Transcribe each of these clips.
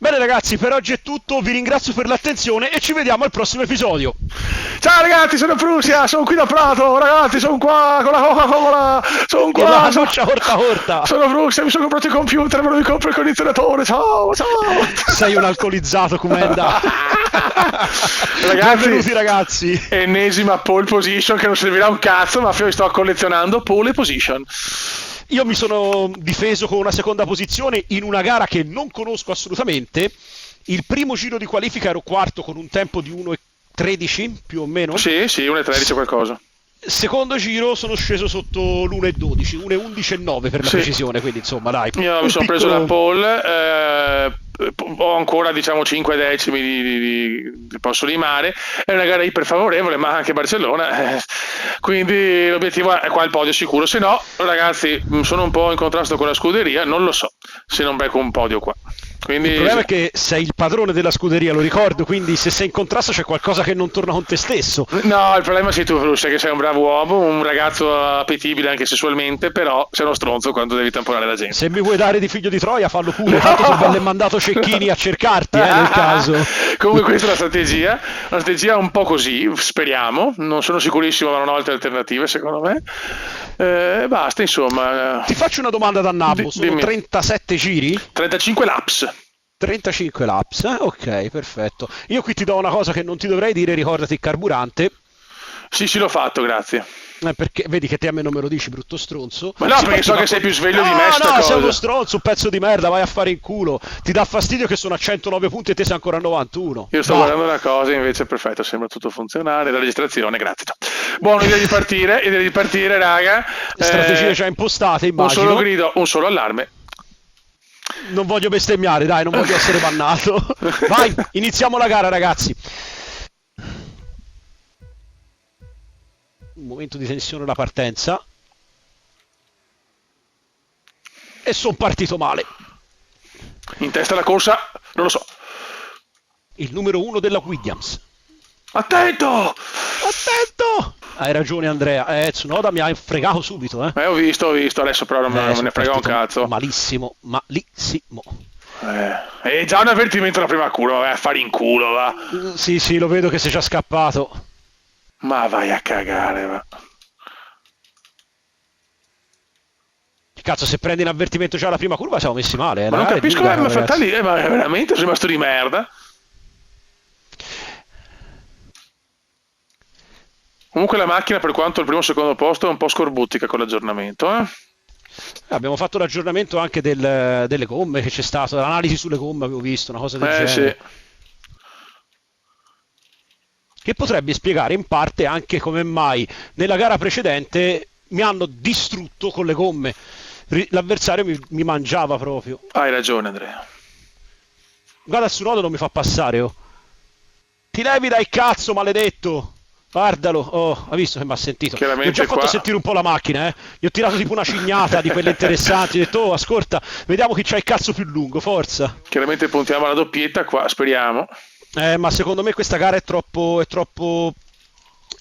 Bene ragazzi, per oggi è tutto, vi ringrazio per l'attenzione e ci vediamo al prossimo episodio. Ciao ragazzi, sono Prussia, sono qui da Prato, ragazzi, sono qua con la Coca-Cola, sono Con la qua, cannuccia corta corta. sono Prussia, mi sono comprato il computer, me lo compro il condizionatore, ciao, ciao. Sei un alcolizzato, Comenda. Ragazzi, Benvenuti ragazzi. ennesima pole position che non servirà un cazzo, ma io sto collezionando pole position. Io mi sono difeso con una seconda posizione in una gara che non conosco assolutamente. Il primo giro di qualifica ero quarto con un tempo di 1,13 più o meno. Sì, 1,13 qualcosa. Secondo giro sono sceso sotto l'1,12, 1,11,9 per la Sì. precisione, quindi insomma dai. Io mi sono preso la pole, ho ancora diciamo 5 decimi di posso limare, è una gara iper favorevole, ma anche Barcellona, quindi l'obiettivo è qua il podio sicuro, se no ragazzi sono un po' in contrasto con la scuderia, non lo so se non becco un podio qua. Quindi, il problema è che sei il padrone della scuderia, lo ricordo, quindi se sei in contrasto c'è qualcosa che non torna con te stesso. no, il problema sei tu, Russia, che sei un bravo uomo, un ragazzo appetibile anche sessualmente, però sei uno stronzo quando devi tamponare la gente. Se mi vuoi dare di figlio di Troia, fallo pure, tanto so bello e mandato Cecchini a cercarti, nel caso. Comunque questa è una strategia un po' così, speriamo, non sono sicurissimo, ma non ho altre alternative secondo me. Basta, insomma. Ti faccio una domanda da nabbo, sono Dimmi. 37 giri? 35 laps. 35 laps, ok, perfetto. Io qui ti do una cosa che non ti dovrei dire, ricordati il carburante. Sì, l'ho fatto, grazie. Perché vedi che te a me non me lo dici, brutto stronzo. Ma no, perché so che sei più sveglio di me, sta No, sei cosa. uno stronzo, un pezzo di merda, vai a fare in culo. Ti dà fastidio che sono a 109 punti e te sei ancora a 91. Io sto guardando una cosa, invece perfetto, sembra tutto funzionare. La registrazione, grazie. Ciao. Buono, idea di partire, raga. Strategie già impostate, Un immagino. solo grido, un solo allarme. Non voglio bestemmiare, dai, non voglio essere bannato. Vai, iniziamo la gara, ragazzi. Un momento di tensione alla partenza. E sono partito male. In testa la corsa, non lo so. Il numero 1 della Williams. Attento! Attento! Hai ragione Andrea, Tsunoda mi ha fregato subito, Ho visto, adesso però non me ne frega un partito cazzo. malissimo. È già un avvertimento la prima curva, vai a fare in culo, va. Sì, lo vedo che sei già scappato. Ma vai a cagare, va. Cazzo, se prendi un avvertimento già alla prima curva siamo messi male. Ma non capisco, ma fratelli, ma veramente sono rimasto di merda. Comunque la macchina, per quanto il primo e il secondo posto, è un po' scorbuttica con l'aggiornamento, Abbiamo fatto l'aggiornamento anche delle gomme che c'è stato, l'analisi sulle gomme avevo visto, una cosa del genere. Sì. Che potrebbe spiegare in parte anche come mai nella gara precedente mi hanno distrutto con le gomme. L'avversario mi mangiava proprio. Hai ragione, Andrea. Guarda, Tsunoda non mi fa passare, oh. Ti levi dai cazzo, maledetto. Guardalo, oh, ha visto che mi ha sentito? Chiaramente Mi ho già fatto qua... sentire un po' la macchina, Gli ho tirato tipo una cignata di quelle interessanti. Ho detto, oh, ascolta, vediamo chi c'ha il cazzo più lungo, forza. Chiaramente puntiamo alla doppietta qua, speriamo. Ma secondo me questa gara è troppo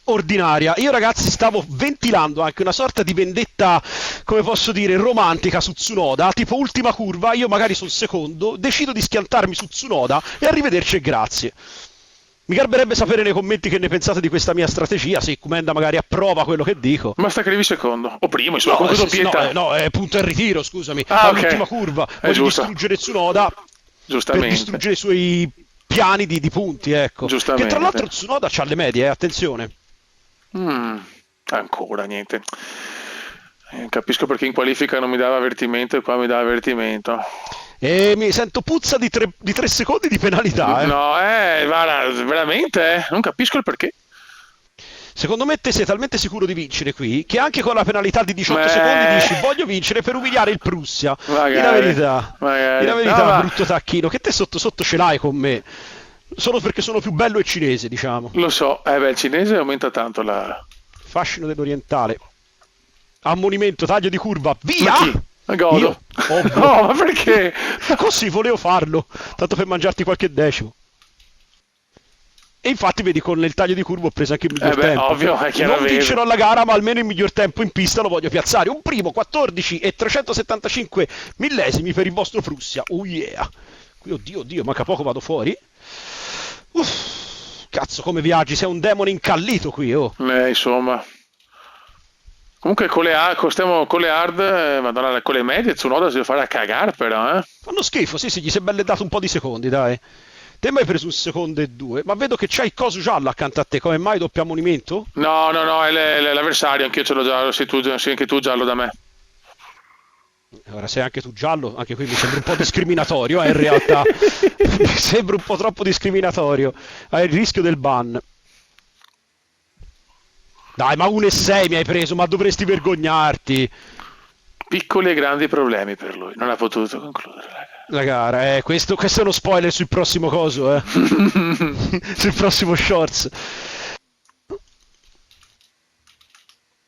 ordinaria. Io ragazzi stavo ventilando anche una sorta di vendetta, come posso dire, romantica su Tsunoda, tipo ultima curva, io magari sono secondo, decido di schiantarmi su Tsunoda e arrivederci e grazie. Mi garberebbe sapere nei commenti che ne pensate di questa mia strategia, se Comenda magari approva quello che dico. Basta che arrivi secondo, o primo, insomma, comunque doppietta. No, è punto al ritiro, scusami, ok. all'ultima curva, voglio distruggere Tsunoda per distruggere i suoi piani di punti, ecco. Che tra l'altro Tsunoda c'ha le medie, attenzione. Ancora niente. Capisco perché in qualifica non mi dava avvertimento e qua mi dà avvertimento. E mi sento puzza di 3 secondi di penalità. No, guarda, veramente, non capisco il perché. Secondo me te sei talmente sicuro di vincere qui che anche con la penalità di 18 secondi dici voglio vincere per umiliare il Prussia. Di la verità, no, brutto tacchino, che te sotto ce l'hai con me. Solo perché sono più bello e cinese, diciamo. Lo so, il cinese aumenta tanto la... Fascino dell'orientale. Ammonimento, taglio di curva, via! Godo. No, ma perché? Così volevo farlo, tanto per mangiarti qualche decimo. E infatti vedi con il taglio di curva ho preso anche il miglior tempo. Ovvio, è chiaro. Non vincerò la gara, ma almeno il miglior tempo in pista lo voglio piazzare. Un primo 14 e 375 millesimi per il vostro Prussia. Oh yeah! qui, oddio, oddio, manca poco, vado fuori. Uff, cazzo, come viaggi, sei un demone incallito qui, oh. Insomma. Comunque con le hard, madonna, con le medie, Tsunoda si deve fare a cagare però, eh. Fanno schifo, sì, sì, gli si è belledato un po' di secondi, dai. Te mi hai preso un secondo e due, ma vedo che c'hai il coso giallo accanto a te, come mai doppio ammonimento? No, no, no, è l'avversario, anch'io ce l'ho giallo, sei anche tu giallo da me. Ora sei anche tu giallo, anche qui mi sembra un po' discriminatorio, in realtà. Mi sembra un po' troppo discriminatorio. Hai il rischio del ban. Dai, ma 1,6 mi hai preso, ma dovresti vergognarti. Piccoli e grandi problemi per lui, non ha potuto concludere La gara, questo è uno spoiler sul prossimo coso, sul prossimo shorts.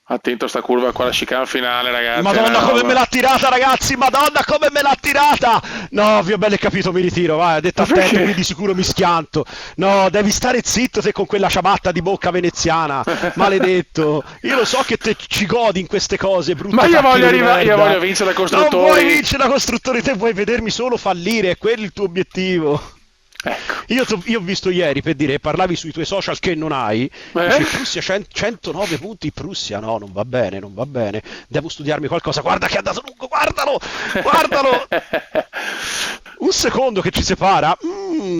Attento a sta curva qua, la chicane finale, ragazzi. Madonna come me l'ha tirata, ragazzi, madonna come me l'ha tirata. No, vi ho bello capito, mi ritiro, vai, ha detto attento, qui di sicuro mi schianto. No, devi stare zitto te con quella ciabatta di bocca veneziana, maledetto. Io lo so che te ci godi in queste cose, brutto. Ma io voglio arrivare, io voglio vincere da costruttori. Non vuoi vincere da costruttori, te vuoi vedermi solo fallire, è quello il tuo obiettivo. Ecco. Io ho visto ieri, per dire, parlavi sui tuoi social che non hai, dici, Prussia 109 punti, Prussia no, non va bene, non va bene, devo studiarmi qualcosa, guarda che è andato lungo, guardalo, guardalo. Un secondo che ci separa,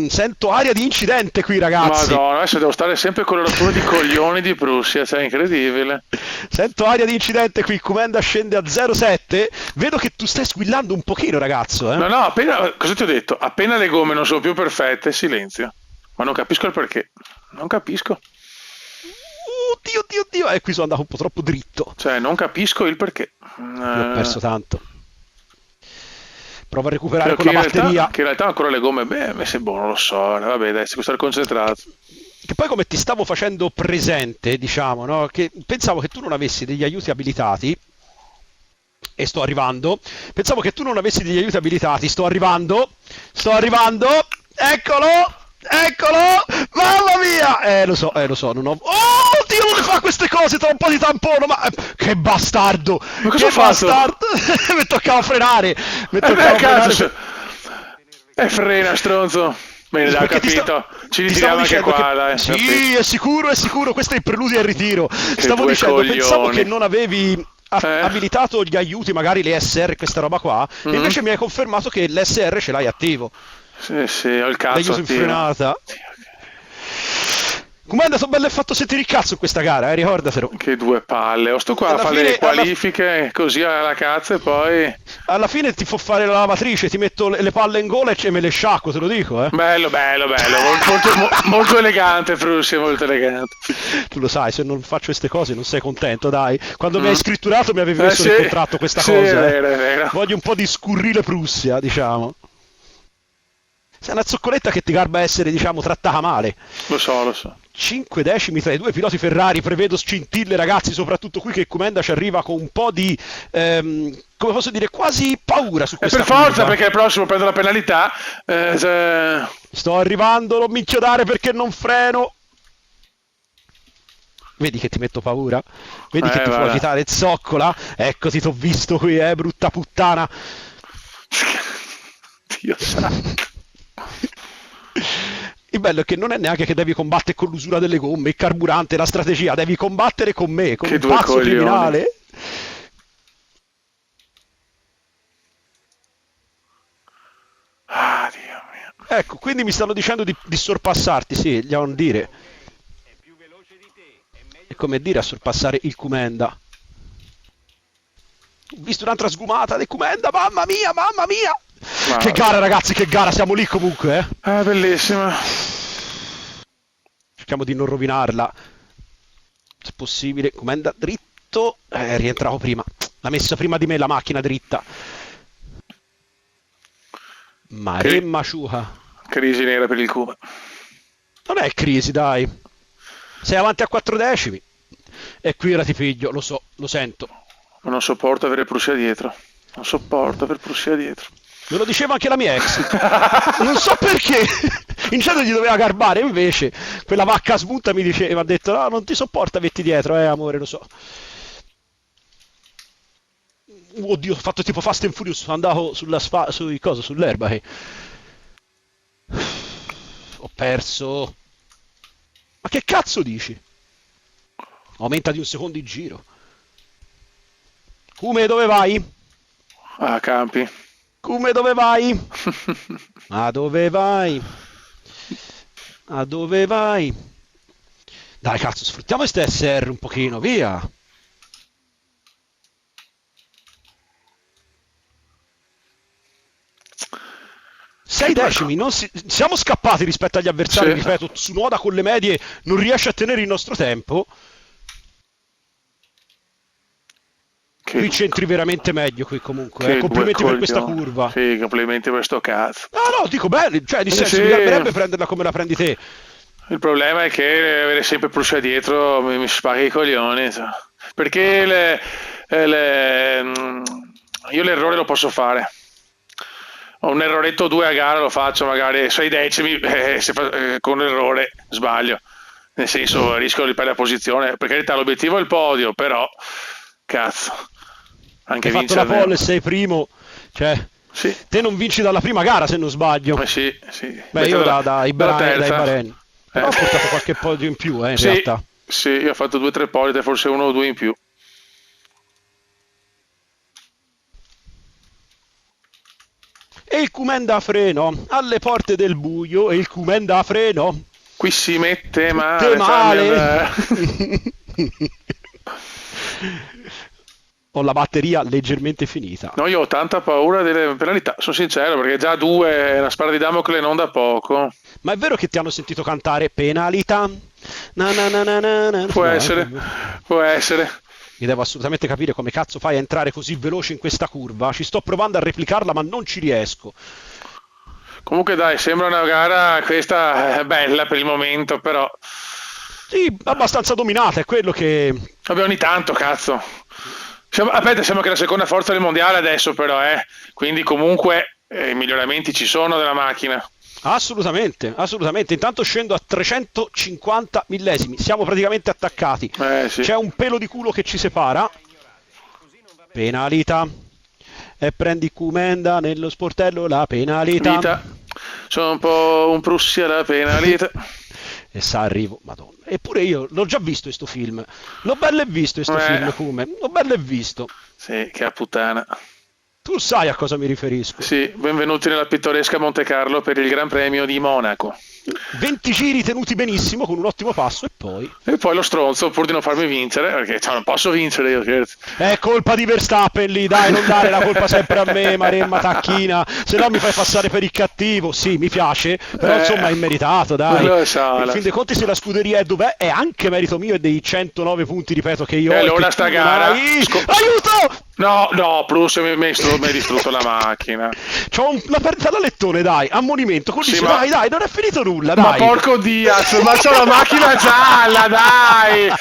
sento aria di incidente qui, ragazzi. Madonna, adesso devo stare sempre con la rottura di coglioni di Prussia, cioè incredibile. Sento aria di incidente qui, Comenda scende a 0,7, vedo che tu stai squillando un pochino, ragazzo. No, no, appena, cosa ti ho detto? Appena le gomme non sono più perfette, silenzio. Ma non capisco il perché. Non capisco. Oddio, oddio, oddio. E qui sono andato un po' troppo dritto. Cioè, non capisco il perché. Io ho perso tanto. Prova a recuperare con la batteria. Che in realtà ancora le gomme, se boh, non lo so. Vabbè, dai, devo stare concentrato. Che poi come ti stavo facendo presente, diciamo, no? Che pensavo che tu non avessi degli aiuti abilitati. E sto arrivando. Pensavo che tu non avessi degli aiuti abilitati. Sto arrivando. Sto arrivando. Eccolo! Eccolo! Mamma mia! Lo so, non ho... Oh, Dio, non fa queste cose, tra un po' di tampono, ma... Che bastardo! Ma cosa che bastardo! Mi toccava frenare! Mi toccava frenare! Frena, stronzo! Bene, dai, ho capito. Ci ritiriamo anche qua, che... dai. Sì, è sicuro, questo è il preludio al ritiro. Stavo dicendo, coglioni. Pensavo che non avevi... abilitato gli aiuti, magari le SR, questa roba qua, e invece mi hai confermato che l'SR ce l'hai attivo. Sì, ho il cazzo attivo. In frenata. Come è andato bello e fatto sentire il cazzo in questa gara, ricordatelo. Che due palle, o sto qua a fare le qualifiche così alla cazzo e poi... Alla fine ti fa fare la lavatrice, ti metto le palle in gola e me le sciacquo, te lo dico, Bello, molto elegante, Frussia, molto elegante. Tu lo sai, se non faccio queste cose non sei contento, dai. Quando mi hai scritturato mi avevi messo nel contratto questa cosa. È vero. Voglio un po' di scurrile Prussia, diciamo. Sei una zoccoletta che ti garba essere, diciamo, trattata male. Lo so. 5 decimi tra i due piloti Ferrari, prevedo scintille, ragazzi, soprattutto qui che Comenda ci arriva con un po' di, come posso dire, quasi paura su questa per forza, perché il prossimo prendo la penalità. Sto arrivando, non mi inchiodare perché non freno. Vedi che ti metto paura? Vedi che ti può agitare zoccola? Ecco, ti t'ho visto qui, brutta puttana. Dio santo. Il bello è che non è neanche che devi combattere con l'usura delle gomme, il carburante, la strategia, devi combattere con me, con un pazzo criminale. Ah, Dio mio. Ecco, quindi mi stanno dicendo di sorpassarti, sì, gli devono dire. È come dire a sorpassare il Comenda. Ho visto un'altra sgumata del Comenda, mamma mia, mamma mia! Ma... Che gara, ragazzi, che gara, siamo lì comunque, bellissima. Cerchiamo di non rovinarla. Se possibile, Comenda dritto. Rientravo prima. L'ha messa prima di me la macchina dritta. Maremma Ciuca. Crisi nera per il Cuba. Non è crisi, dai. Sei avanti a 4 decimi. E qui ora ti piglio, lo so, lo sento. Ma non sopporto avere Prussia dietro. Non sopporto avere Prussia dietro. Me lo diceva anche la mia ex. Non so perché. In genere gli doveva garbare, invece quella vacca smunta mi ha detto no, non ti sopporta averti dietro, amore, lo so. Oddio, ho fatto tipo Fast and Furious, andavo sull'erba. Ho perso. Ma che cazzo dici? Aumenta di un secondo il giro. Come dove vai? Ah, campi. Come dove vai? A dove vai? A dove vai? Dai cazzo, sfruttiamo queste SR un pochino, via. 6 decimi, siamo scappati rispetto agli avversari, Sì. ripeto, Tsunoda con le medie non riesce a tenere il nostro tempo. Qui c'entri veramente meglio qui comunque, che complimenti due per questa coglioni. curva. Sì, complimenti per sto cazzo. No, dico bene, cioè di senso Sì. mi piacerebbe prenderla come la prendi te. Il problema è che avere sempre Prussia dietro mi spacca i coglioni, insomma. Perché io l'errore lo posso fare. Ho un erroretto o due a gara lo faccio, magari 6 decimi, con l'errore sbaglio. Nel senso, rischio di perdere la posizione. Per carità, l'obiettivo è il podio, però, cazzo, anche Hai fatto la vincere. pole, sei primo, cioè, Sì, te non vinci dalla prima gara se non sbaglio. sì. Beh, io Dalla dai terza. Bahrain. Però ho portato qualche podio in più, in Sì, realtà. sì, io ho fatto 2 o 3 polite, forse 1 o 2 in più. E il Kumenda a freno, alle porte del buio, e il Kumenda a freno. Qui si mette Te male. male. Ho la batteria leggermente finita. No, io ho tanta paura delle penalità, sono sincero, perché già 2 è una spada di Damocle non da poco. Ma è vero che ti hanno sentito cantare penalità? Na na na na na na. Può No, essere, può essere. Mi devo assolutamente capire come cazzo fai a entrare così veloce in questa curva. Ci sto provando a replicarla, ma non ci riesco. Comunque dai, sembra una gara questa bella per il momento, però Sì, abbastanza dominata, è quello che... vabbè, ogni tanto, cazzo. Aspetta, siamo che la seconda forza del mondiale adesso, però, quindi comunque i miglioramenti ci sono della macchina. Assolutamente, assolutamente. Intanto scendo a 350 millesimi. Siamo praticamente attaccati. Sì. C'è un pelo di culo che ci separa. Penalità. E prendi Kumenda nello sportello la penalità. Vita. Sono un po' un Prussia la penalità. E sa arrivo, madonna. Eppure io l'ho già visto questo film. L'ho bello e visto questo film, come? L'ho bello e visto. Sì, che puttana. Tu sai a cosa mi riferisco. Sì, benvenuti nella pittoresca Monte Carlo per il Gran Premio di Monaco. 20 giri tenuti benissimo con un ottimo passo e poi lo stronzo pur di non farmi vincere, perché non posso vincere io, scherzo. È colpa di Verstappen lì, dai, non dare la colpa sempre a me, Maremma tacchina, se no mi fai passare per il cattivo. Sì, mi piace, però insomma è immeritato, dai. In fin dei conti, se la scuderia è dov'è, è anche merito mio e dei 109 punti, ripeto, che io ho. E allora sta gara aiuto! No, Prus mi hai distrutto la macchina. C'ho una perdita da lettone, dai, ammonimento, così sì, dai, non è finito nulla, ma dai. porco Diaz, ma c'ho la macchina gialla, dai.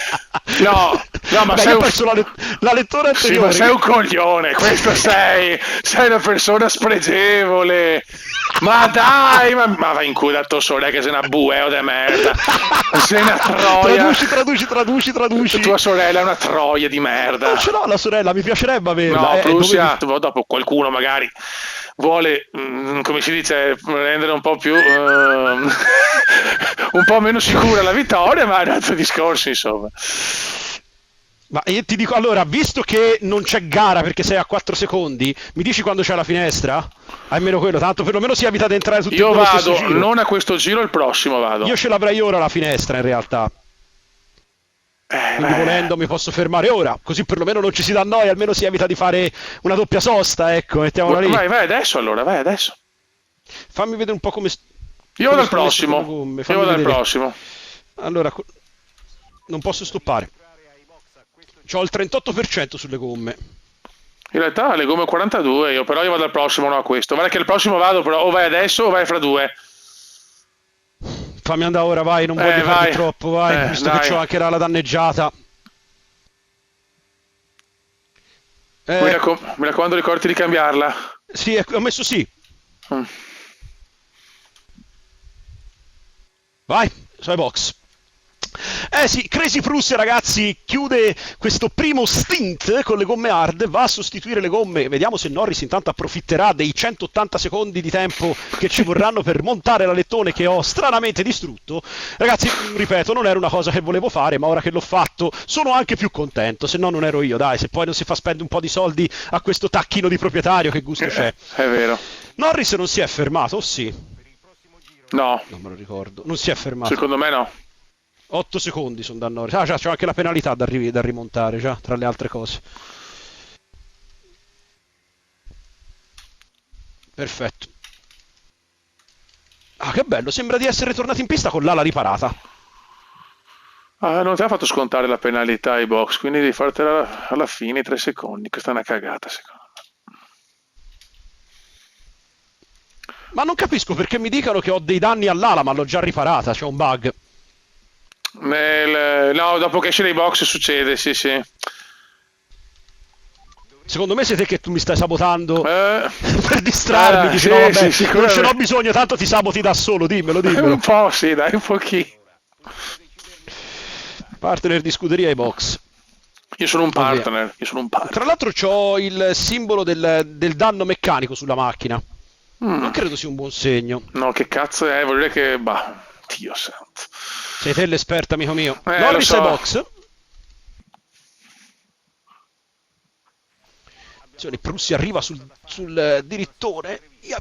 No, ma beh, io ho perso la lettura anteriore. Sì, ma sei un coglione, questo sei una persona spregevole. Ma dai, ma vai in culo a tua sorella che sei una bueo de merda. Sei una troia. Traduci. Tua sorella è una troia di merda. Non ce l'ho la sorella, mi piacerebbe averla. No, Prussia, dopo qualcuno magari vuole, come si dice, rendere un po' più un po' meno sicura la vittoria, ma è un altro discorso, insomma. Ma io ti dico, allora, visto che non c'è gara perché sei a 4 secondi, mi dici quando c'è la finestra? Almeno quello, tanto perlomeno si evita di entrare tutti io nello stesso vado, giro. non a questo giro, il prossimo vado. Io ce l'avrei ora la finestra in realtà. Quindi volendo mi posso fermare ora, così perlomeno non ci si dà noia, almeno si evita di fare una doppia sosta, ecco, mettiamola lì. Vai adesso allora, vai adesso. Fammi vedere un po' come... Io vado al prossimo. Allora, non posso stoppare. C'ho il 38% sulle gomme. In realtà le gomme 42, io vado al prossimo, no a questo. Guarda che il prossimo vado, però o vai adesso o vai fra 2. Fammi andare ora, vai, non voglio farti troppo, vai, visto che c'ho anche la danneggiata. Mi raccomando, ricordati di cambiarla. Sì, ho messo sì. Vai, sui box. Crazy Prussia, ragazzi, chiude questo primo stint con le gomme hard, va a sostituire le gomme. Vediamo se Norris intanto approfitterà dei 180 secondi di tempo che ci vorranno per montare l'alettone che ho stranamente distrutto. Ragazzi, ripeto, non era una cosa che volevo fare, ma ora che l'ho fatto sono anche più contento, se no non ero io, dai, se poi non si fa spendere un po' di soldi a questo tacchino di proprietario, che gusto c'è. È vero. Norris non si è fermato, o sì? No. Non me lo ricordo, non si è fermato. Secondo me no. 8 secondi sono da Norris. Ah, già, c'è anche la penalità da rimontare, già, tra le altre cose. Perfetto. Ah, che bello, sembra di essere tornato in pista con l'ala riparata. Non ti ha fatto scontare la penalità ai box, quindi devi fartela alla fine, 3 secondi. Questa è una cagata, secondo me. Ma non capisco perché mi dicano che ho dei danni all'ala, ma l'ho già riparata, c'è un bug. No, dopo che esce dai box succede, sì. Secondo me sei te che tu mi stai sabotando per distrarmi. Dici, sì, no, vabbè, sì, non ce n'ho bisogno, tanto ti saboti da solo, dimmelo. Un po', sì, dai, un pochino. Partner di scuderia ai box. Io sono un partner. Tra l'altro c'ho il simbolo del danno meccanico sulla macchina. Non credo sia un buon segno. No, che cazzo è? Vuol dire che... Bah, Dio santo. Sei te l'esperto, amico mio. Norris ai box. Attenzione, Prussi arriva sul dirittone. Via.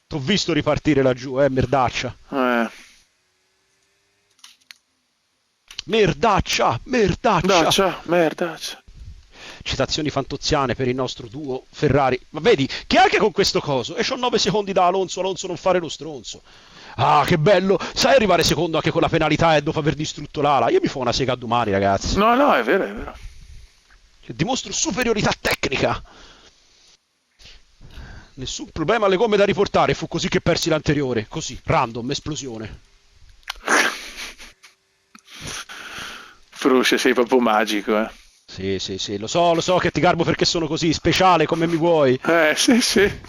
T'ho visto ripartire laggiù, merdaccia. Merdaccia. Citazioni fantoziane per il nostro duo Ferrari. Ma vedi che anche con questo coso, e c'ho 9 secondi da Alonso non fare lo stronzo. Ah, che bello! Sai arrivare secondo anche con la penalità e dopo aver distrutto l'ala? Io mi fa una sega domani, ragazzi. No, è vero. Dimostro superiorità tecnica. Nessun problema alle gomme da riportare, fu così che persi l'anteriore. Così, random, esplosione. Fruscia, sei proprio magico, eh. Sì, lo so che ti garbo perché sono così, speciale come mi vuoi. Sì.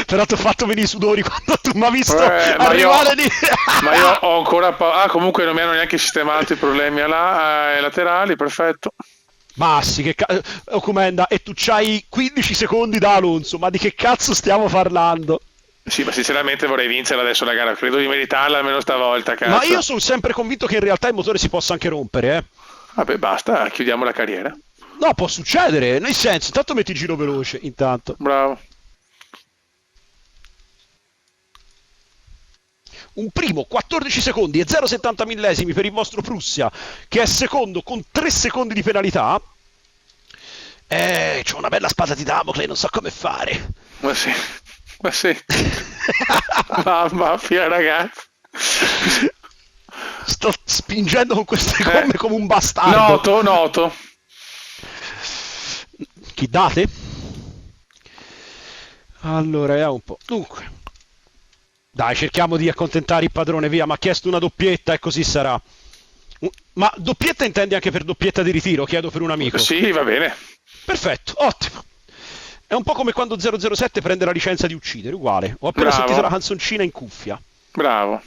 Però ti ho fatto venire i sudori quando tu mi hai visto arrivare lì. Ma io ho ancora comunque non mi hanno neanche sistemato i problemi ai laterali, perfetto. Ma sì, che Comenda, e tu c'hai 15 secondi da Alonso, ma di che cazzo stiamo parlando? Sì, ma sinceramente vorrei vincere adesso la gara, credo di meritarla almeno stavolta, cazzo. Ma io sono sempre convinto che in realtà il motore si possa anche rompere, Vabbè, basta, chiudiamo la carriera. No, può succedere, nel senso, intanto metti il giro veloce, intanto. Bravo. Un primo 14 secondi e 0,70 millesimi per il vostro Prussia, che è secondo con 3 secondi di penalità. C'ho una bella spada di Damocle, non so come fare. Ma sì. Mamma mia, ragazzi. Sto spingendo con queste gomme come un bastardo. Noto. Chi date? Allora, vediamo un po'. Dunque, dai, cerchiamo di accontentare il padrone, via. Mi ha chiesto una doppietta e così sarà. Ma doppietta intendi anche per doppietta di ritiro? Chiedo per un amico. Sì, va bene. Perfetto, ottimo. È un po' come quando 007 prende la licenza di uccidere, uguale. Ho appena sentito la canzoncina in cuffia. Bravo.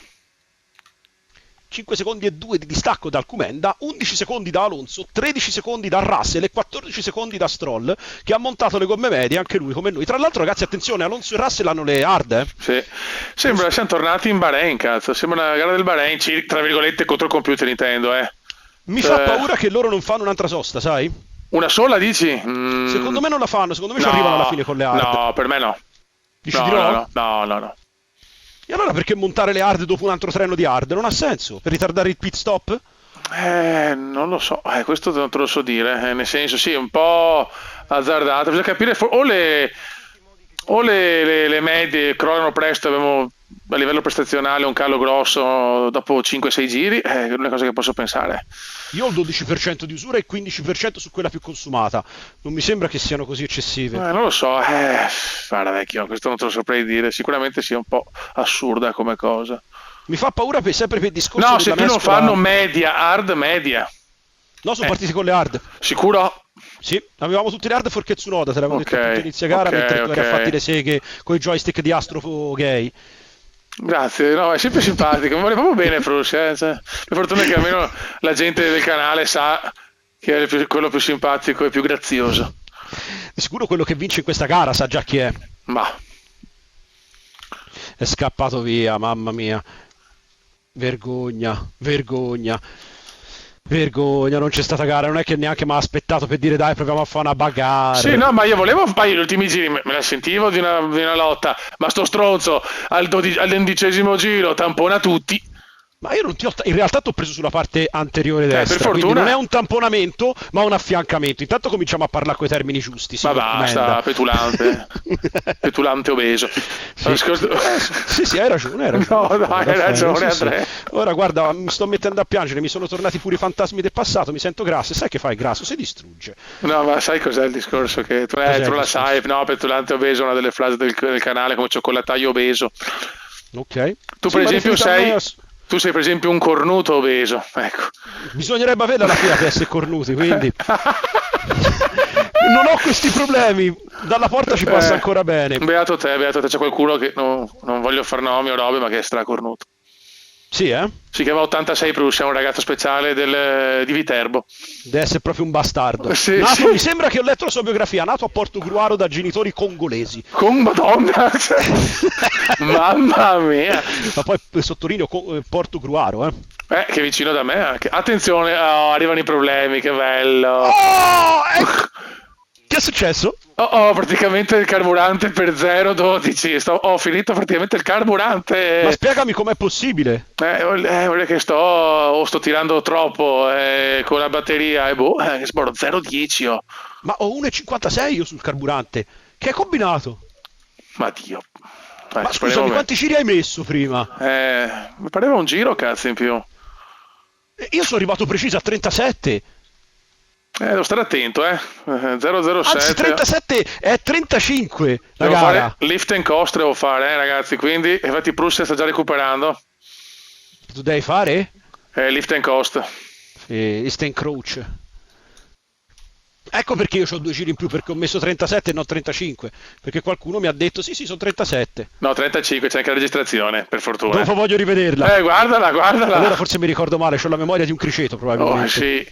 5 secondi e 2 di distacco dal Comenda, 11 secondi da Alonso, 13 secondi da Russell e 14 secondi da Stroll, che ha montato le gomme medie, anche lui come noi. Tra l'altro, ragazzi, attenzione, Alonso e Russell hanno le hard, Sì. Sembra che siamo tornati in Bahrain, cazzo. Sembra una gara del Bahrain, tra virgolette, contro il computer intendo, Mi fa paura che loro non fanno un'altra sosta, sai? Una sola, dici? Secondo me non la fanno, secondo me ci arrivano alla fine con le hard. No, per me no. Dici di no? No. E allora perché montare le hard dopo un altro treno di hard? Non ha senso? Per ritardare il pit stop? Non lo so, questo non te lo so dire, nel senso sì, è un po' azzardato, bisogna capire o le medie crollano presto, abbiamo a livello prestazionale un calo grosso dopo 5-6 giri, è l'unica cosa che posso pensare. Io ho il 12% di usura e il 15% su quella più consumata, non mi sembra che siano così eccessive. Non lo so, guarda vecchio, questo non te lo saprei dire, sicuramente sia un po' assurda come cosa. Mi fa paura sempre per il discorso se più non fanno media, hard media. No, sono partiti con le hard. Sicuro? Sì, avevamo tutti le hard fuorché Tsunoda, te l'avevo Ok, detto a tutto inizio gara, mentre tu ok. eri a fatti le seghe con i joystick di Astro Gay. Grazie, no, è sempre simpatico, mi vuole proprio bene Frusci, cioè, per fortuna che almeno la gente del canale sa che è quello più simpatico e più grazioso. Di sicuro quello che vince in questa gara sa già chi è. Ma, È scappato via, mamma mia. Vergogna, vergogna. Vergogna, non c'è stata gara, non è che neanche mi ha aspettato per dire dai, proviamo a fare una sì, bagarre. no, ma io volevo fare gli ultimi giri, me la sentivo di una lotta, ma sto stronzo all'11° giro tampona tutti. Ma io non ti ho, in realtà ti ho preso sulla parte anteriore Per destra, quindi non è fortuna, un tamponamento, ma un affiancamento. Intanto cominciamo a parlare coi termini giusti, ma signor basta, Comenda. petulante obeso. Sì, sì, sì, hai ragione, hai No, ragione. no, Ora, hai Raffaele, ragione sì, sì. Andrea. Ora guarda, mi sto mettendo a piangere, mi sono tornati pure i fantasmi del passato, mi sento grasso. E sai che fai grasso? Si distrugge. No, ma sai cos'è il discorso? Che Cos'è tu il la discorso? sai, no, petulante obeso è una delle frasi del canale come cioccolataio obeso. Ok. Tu Sì, per ma esempio riferito a me, tu sei per esempio un cornuto obeso, ecco. bisognerebbe averla la Fiat per essere cornuti, quindi non ho questi problemi. Dalla porta ci passa Eh, ancora bene. beato te, c'è qualcuno che non voglio far nomi o robe, ma che è stracornuto. Sì, eh? Si chiama 86 Prussia, è un ragazzo speciale di Viterbo. Deve essere proprio un bastardo. Sì, Nato, mi sì, sembra che ho letto la sua biografia, nato a Portogruaro da genitori congolesi. con Madonna, cioè, mamma mia. Ma poi sottolineo Portogruaro, eh. Che è vicino da me anche. Attenzione, oh, arrivano i problemi, che bello. Oh, che è successo? Praticamente il carburante per 0,12. Ho finito praticamente il Ma carburante. spiegami com'è possibile. Vuol dire che sto tirando troppo con la batteria e boh, che sborro 0,10 oh. Ma ho 1,56 io sul carburante. Che hai combinato? Ma Dio. Ma Speriamo scusami, bene. quanti giri hai messo prima? Mi pareva un giro, cazzo, in più. Io sono arrivato preciso a 37. Devo stare attento, Anzi, 007. 37 è 35 la Devo fare gara. lift and coast, devo fare, ragazzi. Quindi, infatti, Prussia sta già recuperando. Tu devi fare? Lift and coast. Eastern Crouch. Ecco perché io ho 2 giri in più, perché ho messo 37 e non 35. Perché qualcuno mi ha detto sì, sì, sono 37. No, 35, c'è anche la registrazione, per fortuna. Dopo voglio rivederla. Guardala, guardala. Allora forse mi ricordo male, ho la memoria di un criceto Oh, probabilmente. sì.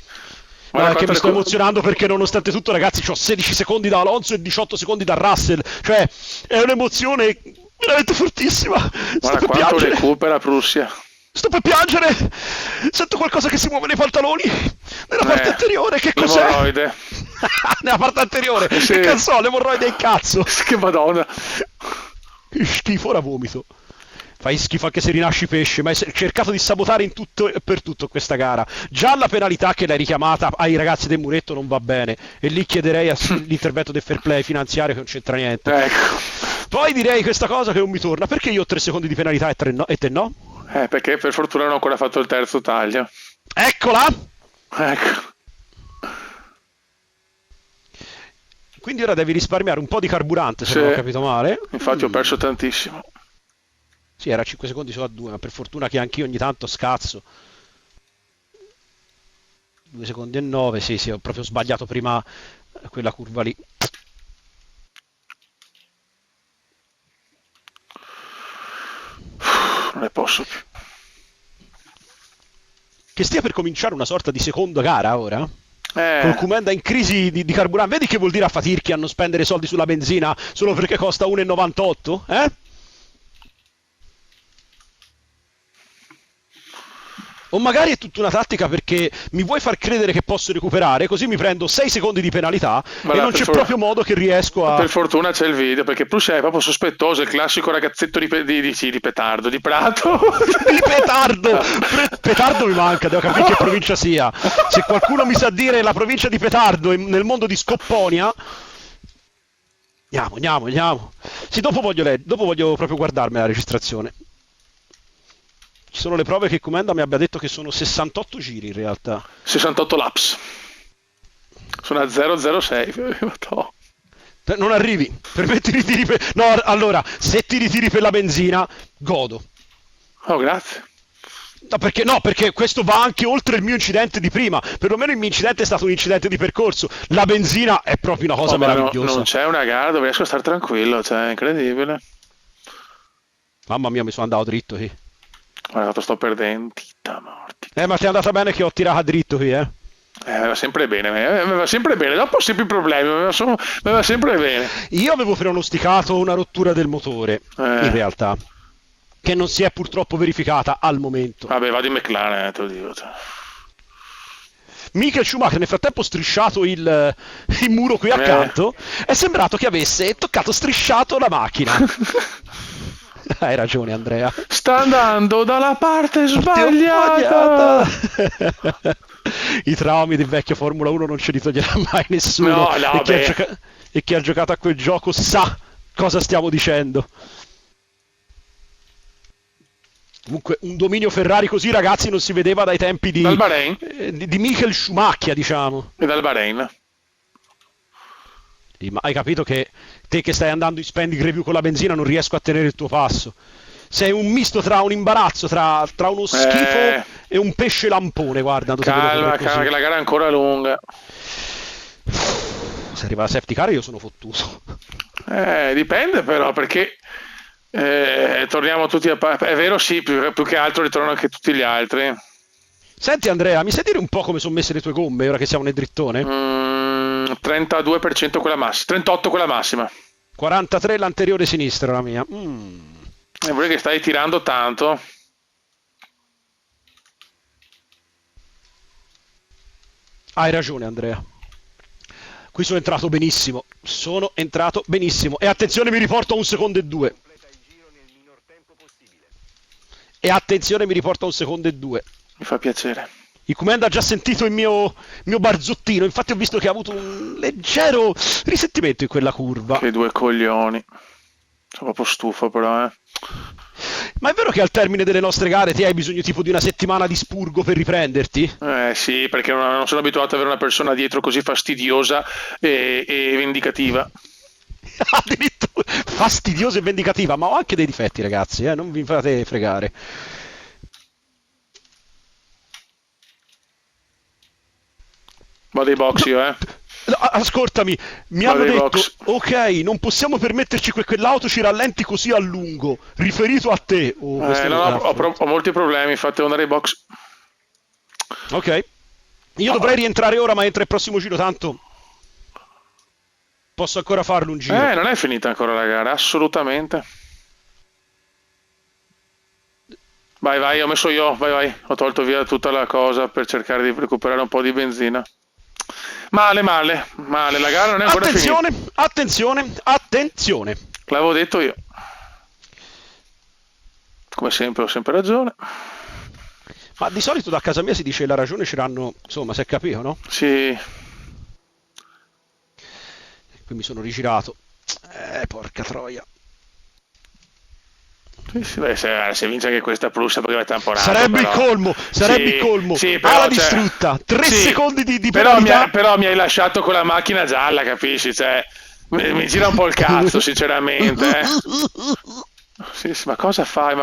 No, Guarda è che quanto mi le sto cu- emozionando perché nonostante tutto, ragazzi, ho 16 secondi da Alonso e 18 secondi da Russell. Cioè, è un'emozione veramente fortissima. Sto Guarda per quanto piangere. recupera Prussia. Sto per piangere. Sento qualcosa che si muove nei pantaloni. Nella parte anteriore, che cos'è? L'emorroide. Nella parte anteriore. Sì. Che cazzo, l'emorroide è il cazzo. Che madonna. Che schifo, ora vomito. Fai schifo anche se rinasci pesce, ma hai cercato di sabotare in tutto e per tutto questa gara. Già la penalità che l'hai richiamata ai ragazzi del muretto non va bene. E lì chiederei l'intervento del fair play finanziario che non c'entra niente. Ecco. Poi direi questa cosa che non mi torna. Perché io ho 3 secondi di penalità e te no? Perché per fortuna non ho ancora fatto il terzo taglio. Eccola! Ecco. Quindi ora devi risparmiare un po' di carburante, se Sì. non ho capito male. Infatti ho perso tantissimo. Sì, era 5 secondi solo a 2, ma per fortuna che anch'io ogni tanto scazzo. 2 secondi e 9, sì, sì, ho proprio sbagliato prima quella curva lì. Non ne posso più. Che stia per cominciare una sorta di seconda gara ora? Col Eh, Comenda in crisi di carburante. Vedi che vuol dire a fatirchi a non spendere soldi sulla benzina solo perché costa 1,98? Eh? O magari è tutta una tattica perché mi vuoi far credere che posso recuperare, così mi prendo 6 secondi di penalità Ma e là, non c'è proprio modo che riesco a... per fortuna c'è il video, perché Prussia è proprio sospettoso, il classico ragazzetto di petardo, di Prato. Il petardo! Petardo mi manca, devo capire che provincia sia. Se qualcuno mi sa dire la provincia di Petardo nel mondo di Scopponia... Andiamo. Sì, dopo voglio proprio guardarmi la registrazione. Ci sono le prove che Comenda mi abbia detto che sono 68 giri in realtà. 68 laps. Sono a 006. No. Non arrivi, per me ti ritiri per... No, allora, se ti ritiri per la benzina, godo. Oh, grazie. No, perché questo va anche oltre il mio incidente di prima. Perlomeno il mio incidente è stato un incidente di percorso. La benzina è proprio una cosa Oh, ma non meravigliosa. c'è una gara dove riesco a stare tranquillo, cioè, è incredibile. Mamma mia, mi sono andato dritto qui. Guarda, sto perdendo. Tita morti. Ma ti è andata bene che ho tirato dritto qui, eh? Mi va sempre bene, mi va sempre bene. Dopo ho sempre i problemi, mi va sempre bene. Io avevo pronosticato una rottura del motore, in realtà, che non si è purtroppo verificata al momento. Vabbè, vado in McLaren, te lo dico. Cioè. Michael Schumacher nel frattempo strisciato il muro qui accanto, è sembrato che avesse toccato strisciato la macchina. Hai ragione, Andrea. Sta andando dalla parte sbagliata. I traumi del vecchio Formula 1 non ce li toglierà mai nessuno. No, e chi ha giocato a quel gioco sa cosa stiamo dicendo. Comunque un dominio Ferrari così, ragazzi, non si vedeva dai tempi di Dal Bahrain? Di Michael Schumacher, diciamo. E dal Bahrain. Ma hai capito che te che stai andando in spending review con la benzina non riesco a tenere il tuo passo. Sei un misto tra un imbarazzo, tra uno schifo e un pesce lampone, guarda. Calma, che la gara è ancora lunga. Se arriva la safety car io sono fottuto. Dipende però, perché torniamo tutti a... È vero, sì, più che altro ritornano anche tutti gli altri. Senti Andrea, mi sai dire un po' come sono messe le tue gomme ora che siamo nel drittone? 32% quella massima, 38% quella massima. 43 l'anteriore sinistra la mia. E vuoi che stai tirando tanto? Hai ragione Andrea. Qui sono entrato benissimo. Sono entrato benissimo. E attenzione, mi riporto a 1 secondo e 2. E attenzione, mi riporto a 1 secondo e 2. Mi fa piacere. Il comando ha già sentito il mio barzottino. Infatti ho visto che ha avuto un leggero risentimento in quella curva. Che due coglioni. Sono proprio stufo però, Ma è vero che al termine delle nostre gare ti hai bisogno tipo di una settimana di spurgo per riprenderti? Sì, perché non sono abituato ad avere una persona dietro così fastidiosa e vendicativa. Addirittura fastidiosa e vendicativa, ma ho anche dei difetti, ragazzi, non vi fate fregare. Vado ai box io, No, ascoltami, mi hanno detto, ok, non possiamo permetterci che quell'auto ci rallenti così a lungo, riferito a te. Ho molti problemi, infatti devo andare ai box. Ok, io dovrei rientrare ora, ma entra il prossimo giro, tanto posso ancora farlo un giro. Non è finita ancora la gara, assolutamente. Vai, ho messo io, vai, ho tolto via tutta la cosa per cercare di recuperare un po' di benzina. Male, la gara non è ancora finita. Attenzione. L'avevo detto io. Come sempre, ho sempre ragione. Ma di solito da casa mia si dice la ragione ce l'hanno, insomma, si è capito, no? Sì. Qui mi sono rigirato. Porca troia. Se vince anche questa Prussia perché è tamponato. Sarebbe il colmo. Sì, però, ala distrutta. 3 secondi di però penalità. però mi hai lasciato con la macchina gialla, capisci? Cioè, mi gira un po' il cazzo, sinceramente. Sì, ma cosa fai,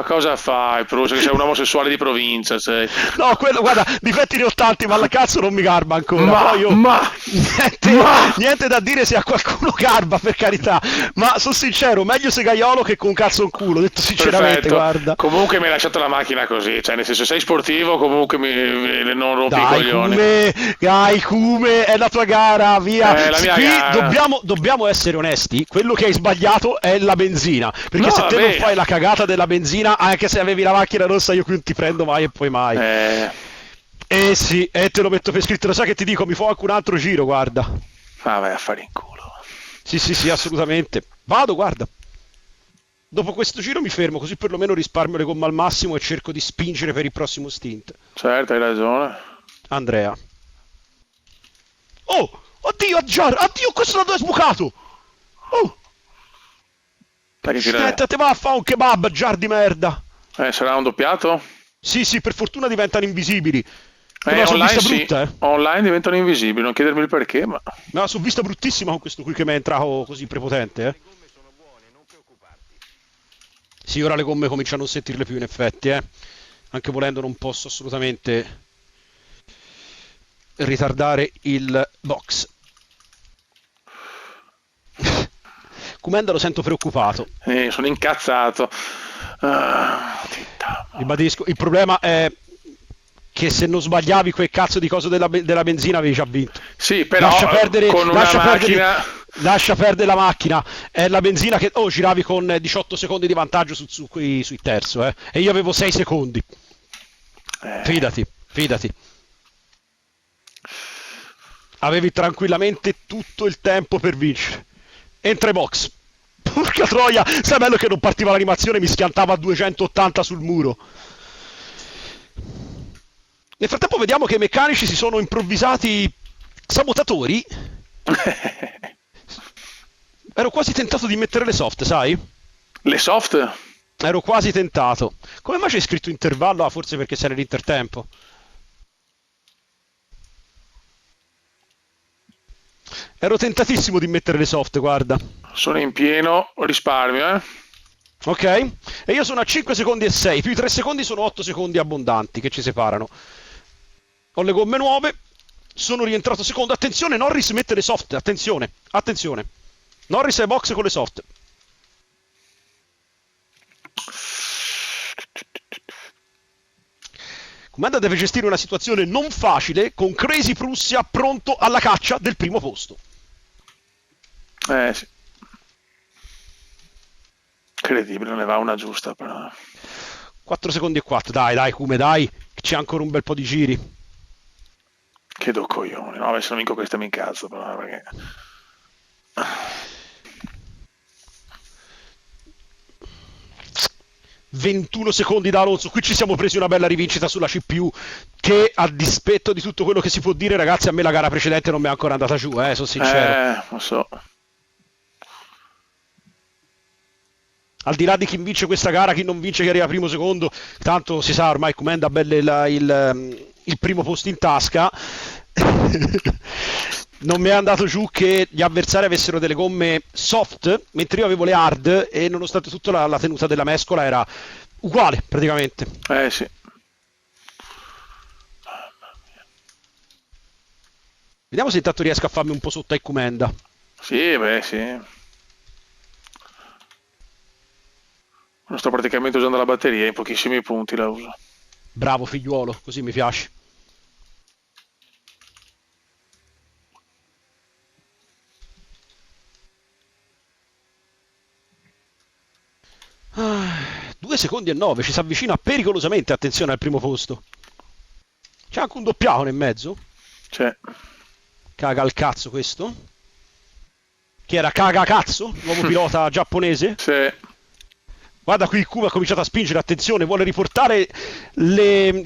Prussia, che sei un omosessuale di provincia, sei. No, quello, guarda, difetti ne ho tanti, ma la cazzo non mi garba ancora. Niente da dire se a qualcuno garba, per carità. Ma sono sincero, meglio segaiolo che con cazzo in culo, detto sinceramente. Perfetto. Guarda. Comunque mi hai lasciato la macchina così, cioè nel senso sei sportivo, comunque non rompi i coglioni. Dai, Cume, è la tua gara, via. La mia qui gara. dobbiamo essere onesti, quello che hai sbagliato è la benzina, perché se te non fai la cagata della benzina, anche se avevi la macchina rossa, io qui non ti prendo mai e poi mai. Sì, te lo metto per scritto, lo sai che ti dico, mi fa anche un altro giro, guarda. Vai a fare in culo. Sì, assolutamente. Vado, guarda. Dopo questo giro mi fermo, così perlomeno risparmio le gomme al massimo e cerco di spingere per il prossimo stint. Certo, hai ragione. Andrea. Oh! Oddio, addio, questo da dove è sbucato! Oh! Aspetta, te va a fare un kebab, jar di merda! Sarà un doppiato? Sì, per fortuna diventano invisibili. Una su vista brutta, Online diventano invisibili, non chiedermi il perché, ma... No, su vista bruttissima con questo qui che mi è entrato così prepotente, Sì, ora le gomme cominciano a non sentirle più, in effetti, anche volendo non posso assolutamente ritardare il box. Kumenda lo sento preoccupato. Sono incazzato. Ribadisco, il problema è che se non sbagliavi quel cazzo di coso della benzina avevi già vinto. Sì, però con una macchina... Lascia perdere la macchina, è la benzina che... Oh, giravi con 18 secondi di vantaggio sui terzo, e io avevo 6 secondi. Fidati. Avevi tranquillamente tutto il tempo per vincere. Entra in box. Porca troia, sai bello che non partiva l'animazione e mi schiantava a 280 sul muro. Nel frattempo vediamo che i meccanici si sono improvvisati sabotatori. Ero quasi tentato di mettere le soft, sai? Le soft? Ero quasi tentato. Come mai c'è scritto intervallo? Ah, forse perché sei nell'intertempo. Ero tentatissimo di mettere le soft, guarda. Sono in pieno risparmio, Ok? E io sono a 5 secondi e 6, più i 3 secondi sono 8 secondi abbondanti che ci separano. Ho le gomme nuove, sono rientrato secondo. Attenzione, Norris mette le soft, attenzione. Norris è box con le soft. Kumenda deve gestire una situazione non facile con Crazy Prussia pronto alla caccia del primo posto. Sì. Incredibile, non ne va una giusta però. 4 secondi e 4, dai Kume, dai, c'è ancora un bel po' di giri. Che do coglione, no, se non vinco questa mi incazzo però, perché... 21 secondi da Alonso, qui ci siamo presi una bella rivincita sulla CPU che, a dispetto di tutto quello che si può dire, ragazzi, a me la gara precedente non mi è ancora andata giù, sono sincero. Lo so. Al di là di chi vince questa gara, chi non vince, che arriva primo, secondo, tanto si sa ormai Kumenda ha belle il primo posto in tasca. Non mi è andato giù che gli avversari avessero delle gomme soft, mentre io avevo le hard, e nonostante tutto la tenuta della mescola era uguale praticamente. Sì. Vediamo se intanto riesco a farmi un po' sotto ai Kumenda. Sì, sì. Non sto praticamente usando la batteria, in pochissimi punti la uso. Bravo figliuolo, così mi piace. Ah, 2 secondi e 9, ci si avvicina pericolosamente, attenzione al primo posto. C'è anche un doppiato in mezzo? C'è. Caga al cazzo questo? Chi era Caga cazzo? Nuovo pilota giapponese? Sì. Guarda qui, Kuma ha cominciato a spingere, attenzione, vuole riportare le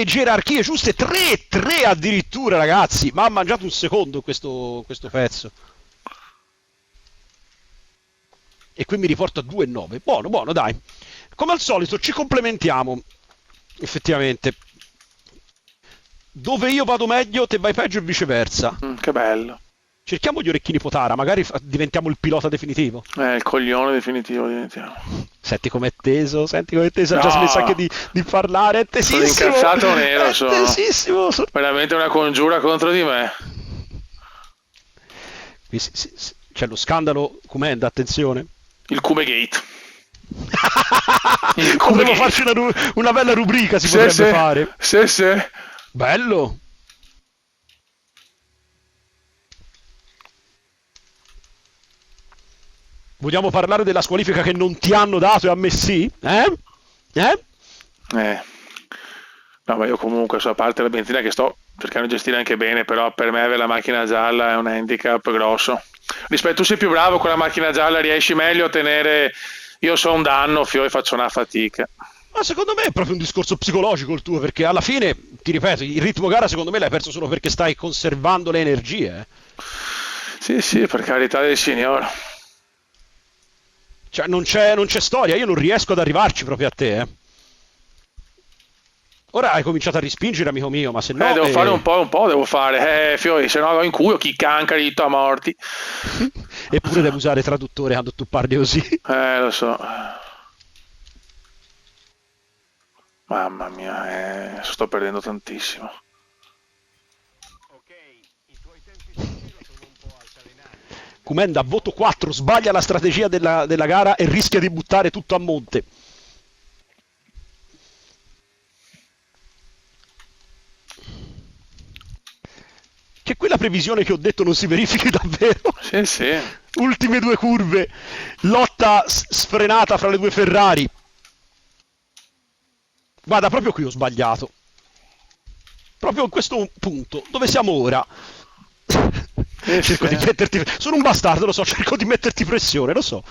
gerarchie giuste, 3 addirittura, ragazzi, ma ha mangiato un secondo questo pezzo. E qui mi riporto a 2,9. Buono, dai. Come al solito ci complementiamo, effettivamente. Dove io vado meglio, te vai peggio e viceversa. Che bello. Cerchiamo gli orecchini Potara, magari diventiamo il pilota definitivo. Il coglione definitivo diventiamo. Senti com'è teso, ha già smesso anche di parlare, è tesissimo. Sono incazzato nero, sono. Tesissimo. Veramente una congiura contro di me. Qui c'è lo scandalo Kumenda, attenzione. Il Kumegate. Potremmo farci una bella rubrica, si potrebbe fare. Sì. Bello. Vogliamo parlare della squalifica che non ti hanno dato e a me sì? No, ma io comunque, a parte la benzina che sto cercando di gestire anche bene, però per me avere la macchina gialla è un handicap grosso. Tu sei più bravo con la macchina gialla, riesci meglio a tenere... Io so un danno, e faccio una fatica. Ma secondo me è proprio un discorso psicologico il tuo, perché alla fine, ti ripeto, il ritmo gara secondo me l'hai perso solo perché stai conservando le energie. Sì, per carità del Signore. Cioè non c'è storia, io non riesco ad arrivarci proprio a te. Ora hai cominciato a rispingere, amico mio, ma se no... devo fare un po' devo fare, Fiori, se no in culo chi cancari a morti. Eppure devo usare traduttore quando tu parli così. Lo so. Mamma mia, sto perdendo tantissimo. Comenda, voto 4, sbaglia la strategia della gara e rischia di buttare tutto a monte. Che quella previsione che ho detto non si verifichi davvero. Sì, sì. Ultime due curve, lotta sfrenata fra le due Ferrari. Guarda, proprio qui ho sbagliato. Proprio in questo punto, dove siamo ora. Cerco di metterti... Sono un bastardo, lo so, cerco di metterti pressione, lo so.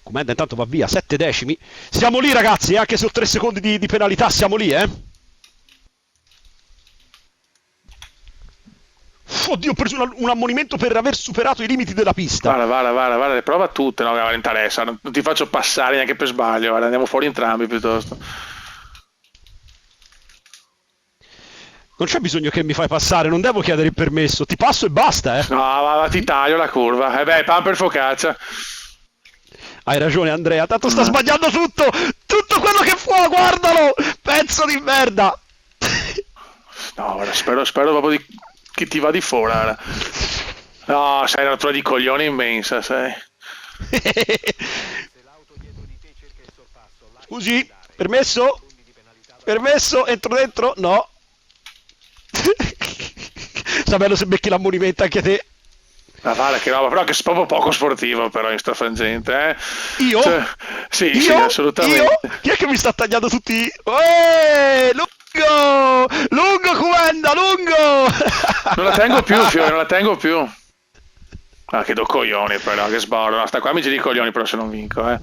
Comanda intanto va via, 7 decimi. Siamo lì ragazzi, anche se ho 3 secondi di penalità, siamo lì, eh. Oddio, ho preso un ammonimento per aver superato i limiti della pista. Guarda, le prova tutte, no, non interessa, non ti faccio passare neanche per sbaglio, guarda, andiamo fuori entrambi piuttosto. Non c'è bisogno che mi fai passare, non devo chiedere il permesso, ti passo e basta, eh. No, va, ti taglio la curva. Pan per focaccia. Hai ragione Andrea, tanto sta sbagliando tutto quello che fa, guardalo, pezzo di merda. No, guarda, spero proprio che ti va di fuori, guarda. No, sei una natura di coglione immensa, sei. Scusi, permesso? Permesso, entro dentro? No. Sta bello se becchi l'ammonimento anche te. Ma vale che roba, però che è proprio poco sportivo però in sta frangente, eh. Io? Cioè, sì, Io? sì, assolutamente. Io? Chi è che mi sta tagliando tutti? Lungo Comenda, lungo! Non la tengo più, Fiore, non la tengo più. Ah, che do coglioni però, che sbordo. No, sta qua mi giri i coglioni però se non vinco, eh.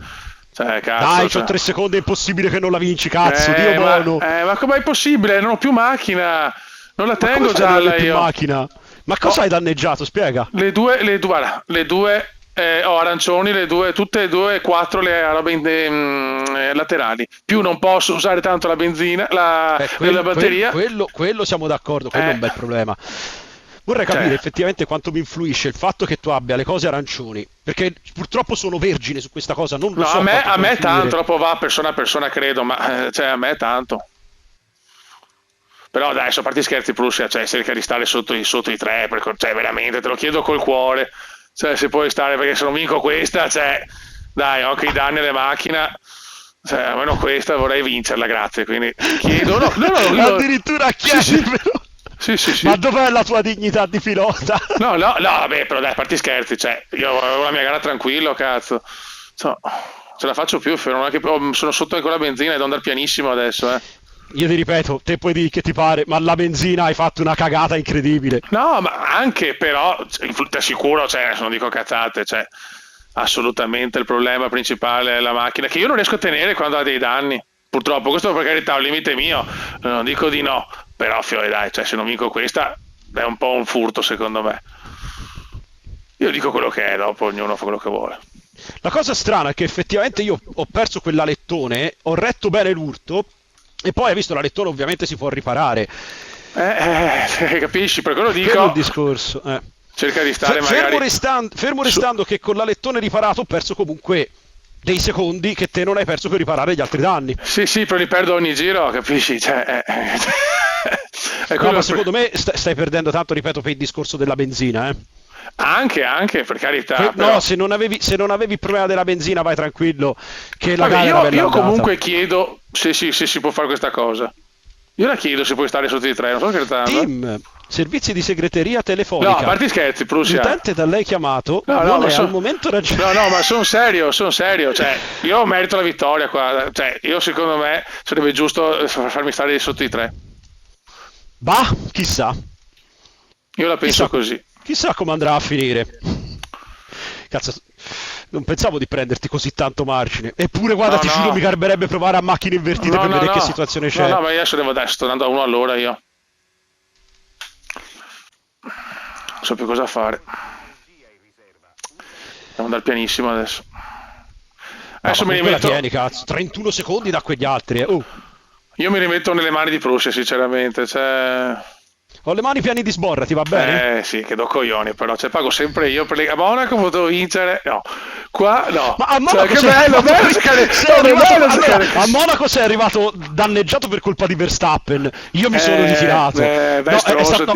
Cioè, cazzo. Dai, c'ho 3 secondi, è impossibile che non la vinci, cazzo, Dio buono. Ma com'è possibile? Non ho più macchina. Non la tengo gialla io. Macchina? Ma cosa hai danneggiato? Spiega. Le due arancioni, tutte e due, 4 le robe laterali. Più non posso usare tanto la benzina, la batteria. Quello siamo d'accordo, quello è un bel problema. Vorrei capire effettivamente quanto mi influisce il fatto che tu abbia le cose arancioni, perché purtroppo sono vergine su questa cosa, non lo so. A me tanto, troppo va persona a persona credo, ma a me tanto. Però dai, a parte scherzi, Prussia, cerca di stare sotto i 3, perché, veramente, te lo chiedo col cuore, se puoi stare, perché se non vinco questa, dai, ho anche i danni alle macchine, almeno questa vorrei vincerla, grazie, quindi chiedo, no. Addirittura chiedi, però. Sì. Ma dov'è la tua dignità di pilota? No, vabbè, però dai, a parte scherzi, io ho la mia gara tranquillo, cazzo, ce la faccio più, non è che sono sotto anche la benzina e devo andare pianissimo adesso, Io ti ripeto, te puoi dire che ti pare, ma la benzina hai fatto una cagata incredibile. No, ma anche però, ti assicuro, se non dico cazzate, assolutamente il problema principale è la macchina, che io non riesco a tenere quando ha dei danni. Purtroppo, questo per carità è un limite mio, non dico di no, però Fiore dai, se non vinco questa è un po' un furto secondo me. Io dico quello che è, dopo ognuno fa quello che vuole. La cosa strana è che effettivamente io ho perso quell'alettone, ho retto bene l'urto, e poi hai visto l'alettone ovviamente si può riparare. Capisci, per quello dico. Quello è il discorso. Cerca di stare magari. Fermo restando che con l'alettone riparato ho perso comunque dei secondi che te non hai perso per riparare gli altri danni. Sì, però li perdo ogni giro, capisci? No, ma secondo me stai perdendo tanto, ripeto, per il discorso della benzina, Anche, per carità. No, se non avevi il problema della benzina, vai tranquillo, che la gara io comunque chiedo se si può fare questa cosa. Io la chiedo se puoi stare sotto i 3, non sto scherzando. Tim, servizi di segreteria telefonica. No, a parte scherzi, Prussia. L'utente da lei chiamato non è al momento raggiunto. No, ma sono serio. Io merito la vittoria qua. Io secondo me sarebbe giusto farmi stare sotto i 3. Bah, chissà. Io la penso così. Chissà come andrà a finire. Cazzo, non pensavo di prenderti così tanto margine. Eppure, guarda, ti giuro, mi garberebbe provare a macchine invertite per vedere che situazione c'è. No, ma adesso sto andando a 1 all'ora io. Non so più cosa fare. Devo andare pianissimo adesso. Adesso mi rimetto. Tieni, cazzo, 31 secondi da quegli altri. Io mi rimetto nelle mani di Prussia, sinceramente. Ho le mani piene di sborra, ti va bene? Sì, che do coglioni, però, cioè, pago sempre io a Monaco potevo vincere, no, qua no. Ma a Cioè, Monaco che sei bello, arrivato, bello giocare, sei no, arrivato- bello allora, giocare a così. Monaco sei arrivato danneggiato per colpa di Verstappen. Io mi sono ritirato. Dai, No, stronzo, no,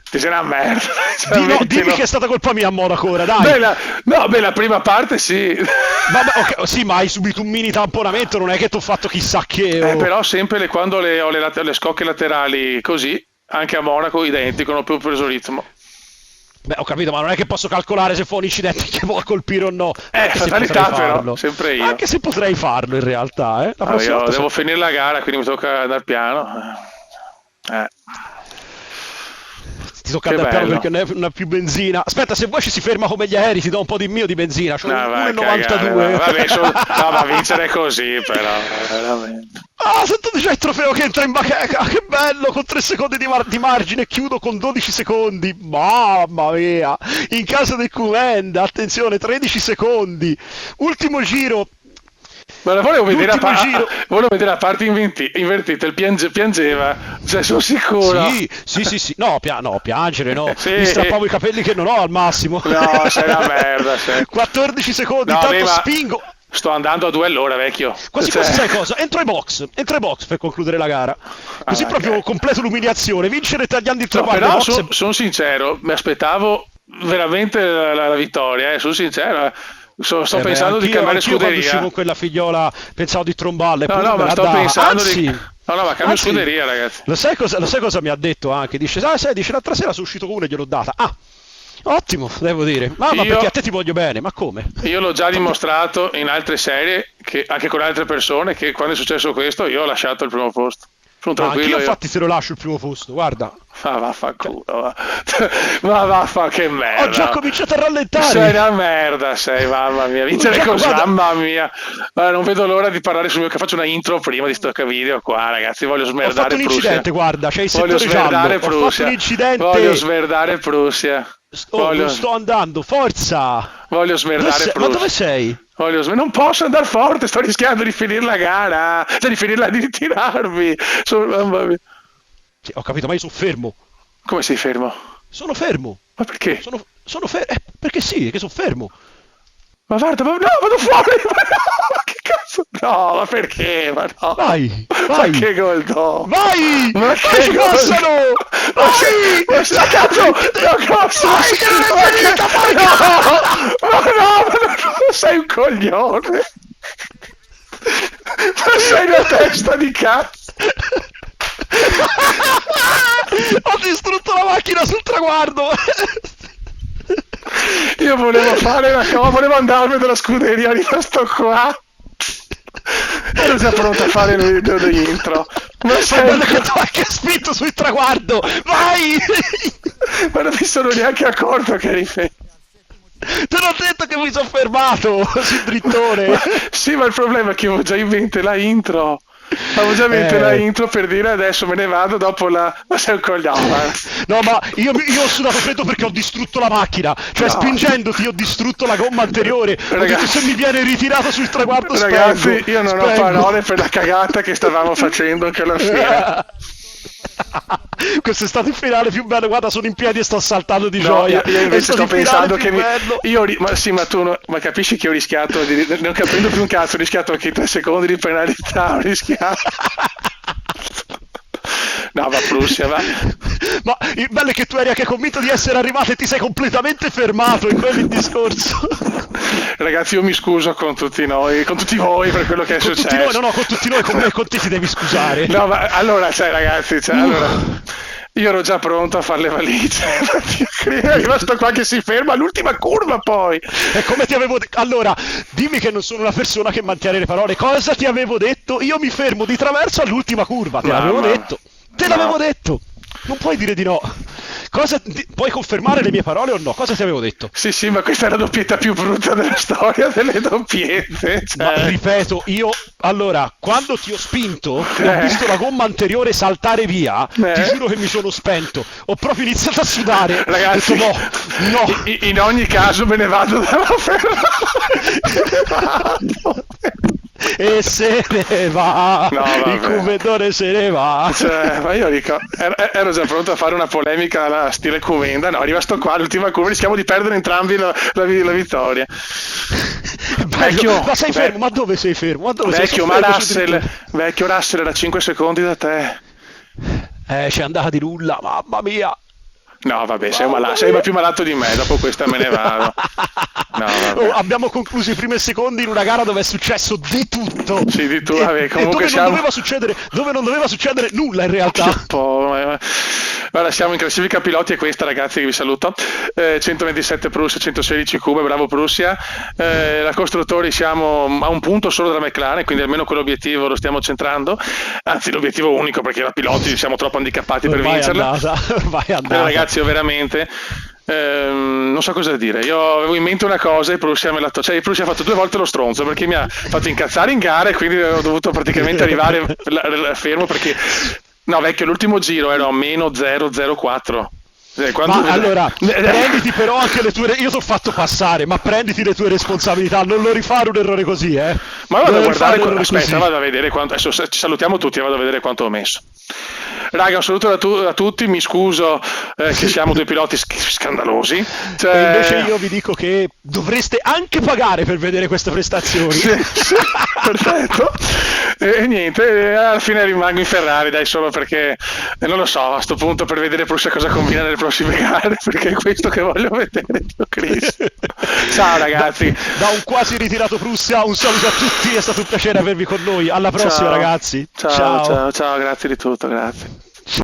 ti sei una merda. Cioè, no, dimmi ammettilo. che è stata colpa mia a Monaco ora, dai. La prima parte sì. Vabbè, ok, sì, ma hai subito un mini tamponamento, non è che ti ho fatto chissà che. Però sempre quando ho le scocche laterali così, anche a Monaco identico, non ho più preso ritmo. Beh, ho capito, ma non è che posso calcolare se fa un incidente che può colpire o no. Anche se Fatalità potrei però, farlo. sempre io. Anche se potrei farlo in realtà, eh. La prossima Io volta devo finire la gara, quindi mi tocca andare piano. ti tocca Che andare piano bello. perché non è più benzina. Aspetta, se vuoi ci si ferma come gli aerei, ti do un po' di mio di benzina. C'ho No, vai a cagare, 1,92. vabbè, no, ma vincere così però, veramente. Ah, sento c'è il trofeo che entra in bacheca, che bello, con 3 secondi di margine, chiudo con 12 secondi, mamma mia, in casa del Cumenda, attenzione, 13 secondi, ultimo giro, Ma la volevo vedere l'ultimo giro. volevo vedere la parte invertita, piangeva, cioè sono sicuro. Sì, no, no, piangere no, Sì. mi strappavo i capelli che non ho al massimo. No, sei una merda, sei. 14 secondi, No, tanto ma spingo. sto andando a 2 all'ora, vecchio. Quasi Cioè, sai cosa? Entro ai box per concludere la gara. Così Ah, proprio ok. completo l'umiliazione, vincere tagliando il No, traguardo. però Box sono sincero, mi aspettavo veramente la vittoria, sono sincero. Sto pensando di cambiare anch'io quando uscivo scuderia. con quella figliola pensavo di trombarle. No, ma sto pensando Anzi, di. No, ma cambio anzi, scuderia, ragazzi. lo sai cosa mi ha detto anche? Dice, dice l'altra sera sono uscito con uno e gliel'ho data. Ah, ottimo, devo dire. Ma Io- perché a te ti voglio bene, ma come? Io l'ho già dimostrato in altre serie, anche con altre persone, che quando è successo questo io ho lasciato il primo posto. Sono Ma tranquillo anch'io io. infatti te lo lascio il primo posto, guarda. Ma vaffanculo, va. Ma vaffa che merda. Ho già cominciato a rallentare. Sei una merda, mamma mia. Vincere Già, così, guarda. mamma mia. Guarda, non vedo l'ora di parlare sul mio, che faccio una intro prima di sto video qua, ragazzi. Voglio Ho smerdare fatto un Prussia. incidente, guarda, c'è il Voglio settore giallo. smerdare Ho fatto Prussia. un incidente. Voglio smerdare Prussia. Non sto andando, forza. Voglio smerdare Ma dove sei? Non posso andare forte, sto rischiando di finire la gara, cioè di finirla, di ritirarmi. Mamma mia. Sì, ho capito, ma io sono fermo. Come sei fermo? Sono fermo. Ma perché? Sono fermo. Perché sì, che sono fermo. Ma guarda, no, vado fuori! Ma no, ma che cazzo? No, ma perché? Ma no! Vai, Ma vai. che gol do? Vai! Ma Vai, che ci gol? passano! Vai! Ma cazzo! No, cosa? Vai, che non è Ma finita, fai no, sei un coglione! Ma sei una testa di cazzo! Ho distrutto la macchina sul traguardo! Io volevo fare una cosa, volevo andarmi dalla scuderia, rimasto qua. Ero già pronto a fare l'intro. Ma sei Guarda che tu hai anche spinto sul traguardo! Vai! Ma non mi sono neanche accorto che eri fermo. Te l'ho detto che mi sono fermato sul drittone! Sì, ma il problema è che avevo già in mente la intro. Avevo già in mente la intro per dire adesso me ne vado dopo la. Ma sei un coglione. No, ma io ho sudato freddo perché ho distrutto la macchina. Cioè, No. spingendoti ho distrutto la gomma anteriore. Ho Ragazzi- detto se mi viene ritirato sul traguardo Ragazzi, spengo. io non ho Spengo. parole per la cagata che stavamo facendo anche alla fine. Questo è stato il finale più bello. Guarda, sono in piedi e sto saltando di No, gioia. io È invece stato sto il finale pensando più che bello. ma sì, ma tu ma capisci che ho rischiato non capendo più un cazzo, ho rischiato anche 3 secondi di penalità, ho rischiato. No, va Prussia, va. Ma il bello è che tu eri anche convinto di essere arrivato e ti sei completamente fermato in quell'indiscorso. Ragazzi, io mi scuso con tutti noi, con tutti voi per quello che è Con successo. tutti noi, no, con tutti noi, con me e con te ti devi scusare. No, ma allora, ragazzi, allora, io ero già pronto a fare le valigie. È rimasto qua che si ferma all'ultima curva poi. E come ti avevo detto? Allora, dimmi che non sono una persona che mantiene le parole. Cosa ti avevo detto? Io mi fermo di traverso all'ultima curva. Te l'avevo detto. Te l'avevo detto. Non puoi dire di no. Puoi confermare le mie parole o no? Cosa ti avevo detto? Sì, ma questa è la doppietta più brutta della storia delle doppiette. Ma ripeto, allora, quando ti ho spinto e ho visto la gomma anteriore saltare via, ti giuro che mi sono spento. Ho proprio iniziato a sudare. Ragazzi, ho detto, no. In ogni caso me ne vado dalla fermata. e se ne va, No, vabbè. il Cumendone se ne va. Cioè, ma io ero già pronto a fare una polemica alla stile Cumenda. No, arriva sto qua, l'ultima curva, rischiamo di perdere entrambi la vittoria. Bello, ma sei fermo? Ma dove sei fermo? Ma dove sei Vecchio, ma soffermo su di vecchio Russell era 5 secondi da te. c'è andata di nulla, mamma mia. No, vabbè, sei più malato di me, dopo questa me ne vado. No, vabbè. Abbiamo concluso i primi e secondi in una gara dove è successo di tutto. Sì, di tutto, vabbè, comunque dove non doveva succedere nulla in realtà. Guarda, siamo in classifica piloti e questa, ragazzi, che vi saluto. 127 Prussia, 116 Cube, bravo Prussia. La costruttori siamo a un punto solo dalla McLaren, quindi almeno quell'obiettivo lo stiamo centrando. Anzi, l'obiettivo unico, perché da piloti siamo troppo handicappati per vincerla. Ormai è andata. Ragazzi, io veramente non so cosa dire. Io avevo in mente una cosa e Prussia Prussia ha fatto 2 volte lo stronzo, perché mi ha fatto incazzare in gara e quindi ho dovuto praticamente arrivare fermo, perché no, vecchio, l'ultimo giro ero a meno 0,04. Allora, prenditi però anche le tue. Io ti ho fatto passare, ma prenditi le tue responsabilità, non lo rifare un errore così, Ma vado a guardare, aspetta, vado a vedere quanto. Adesso ci salutiamo tutti e vado a vedere quanto ho messo. Raga, un saluto da tutti, mi scuso che siamo 2 piloti scandalosi. E invece io vi dico che dovreste anche pagare per vedere queste prestazioni. Sì, perfetto. E niente, alla fine rimango in Ferrari, dai, solo perché non lo so, a sto punto, per vedere Prussia cosa combina nelle prossime gare, perché è questo che voglio vedere, Dio Cristo. Ciao ragazzi. Da un quasi ritirato Prussia, un saluto a tutti, è stato un piacere avervi con noi. Alla prossima, ragazzi. Ciao, grazie di tutto, grazie.